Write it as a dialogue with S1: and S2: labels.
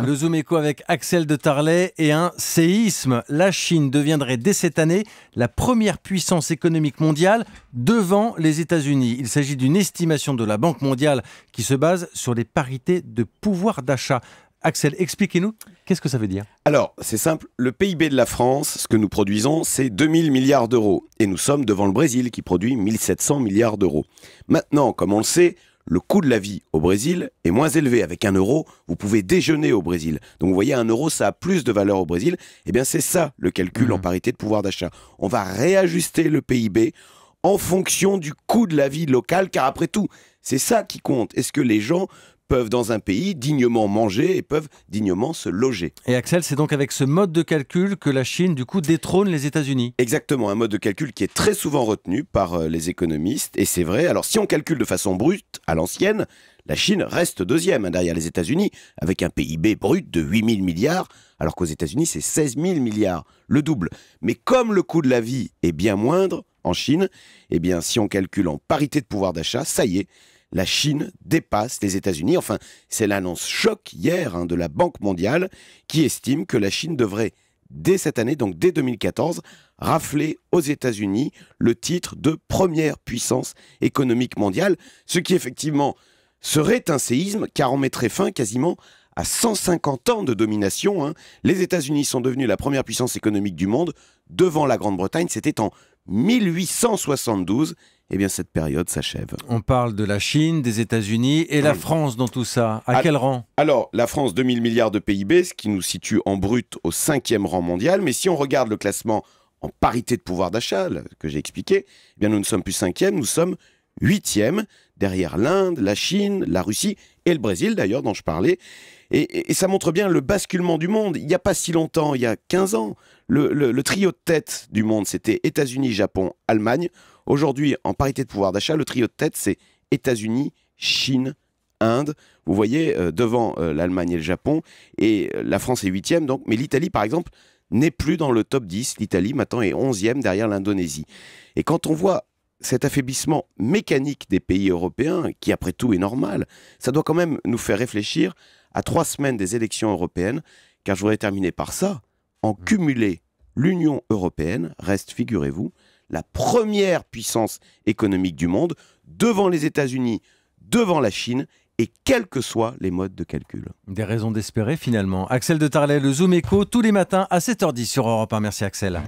S1: Le Zoom Éco avec Axel de Tarlet et un séisme. La Chine deviendrait dès cette année la première puissance économique mondiale devant les États-Unis. Il s'agit d'une estimation de la Banque mondiale qui se base sur les parités de pouvoir d'achat. Axel, expliquez-nous, qu'est-ce que ça veut dire?
S2: Alors, c'est simple, le PIB de la France, ce que nous produisons, c'est 2000 milliards d'euros. Et nous sommes devant le Brésil qui produit 1700 milliards d'euros. Maintenant, comme on le sait, le coût de la vie au Brésil est moins élevé. Avec 1 euro, vous pouvez déjeuner au Brésil. Donc vous voyez, 1 euro, ça a plus de valeur au Brésil. Eh bien, c'est ça le calcul en parité de pouvoir d'achat. On va réajuster le PIB en fonction du coût de la vie locale, car après tout, c'est ça qui compte. Est-ce que les gens peuvent dans un pays dignement manger et peuvent dignement se loger?
S1: Et Axel, c'est donc avec ce mode de calcul que la Chine, du coup, détrône les États-Unis.
S2: Exactement, un mode de calcul qui est très souvent retenu par les économistes, et c'est vrai. Alors si on calcule de façon brute, à l'ancienne, la Chine reste deuxième derrière les États-Unis, avec un PIB brut de 8 000 milliards, alors qu'aux États-Unis, c'est 16 000 milliards, le double. Mais comme le coût de la vie est bien moindre en Chine, eh bien si on calcule en parité de pouvoir d'achat, ça y est, la Chine dépasse les États-Unis. Enfin, c'est l'annonce choc hier de la Banque mondiale qui estime que la Chine devrait, dès cette année, donc dès 2014, rafler aux États-Unis le titre de première puissance économique mondiale, ce qui effectivement serait un séisme car on mettrait fin quasiment à 150 ans de domination. Les États-Unis sont devenus la première puissance économique du monde devant la Grande-Bretagne. C'était en 1872. Eh bien, cette période s'achève.
S1: On parle de la Chine, des États-Unis et la France dans tout ça. À quel rang?
S2: Alors, la France, 2000 milliards de PIB, ce qui nous situe en brut au 5e rang mondial. Mais si on regarde le classement en parité de pouvoir d'achat, que j'ai expliqué, eh bien, nous ne sommes plus 5e, nous sommes 8e, derrière l'Inde, la Chine, la Russie et le Brésil, d'ailleurs, dont je parlais. Et ça montre bien le basculement du monde. Il n'y a pas si longtemps, il y a 15 ans, le trio de tête du monde, c'était États-Unis, Japon, Allemagne. Aujourd'hui, en parité de pouvoir d'achat, le trio de tête, c'est États-Unis, Chine, Inde. Vous voyez, devant l'Allemagne et le Japon, et la France est 8e, donc, mais l'Italie, par exemple, n'est plus dans le top 10. L'Italie, maintenant, est 11e derrière l'Indonésie. Et quand on voit cet affaiblissement mécanique des pays européens, qui après tout est normal, ça doit quand même nous faire réfléchir à 3 semaines des élections européennes, car je voudrais terminer par ça. En cumulé, l'Union européenne reste, figurez-vous, la première puissance économique du monde, devant les États-Unis, devant la Chine, et quels que soient les modes de calcul.
S1: Des raisons d'espérer finalement. Axel de Tarlet, le Zoom Éco, tous les matins à 7h10 sur Europe 1. Merci Axel.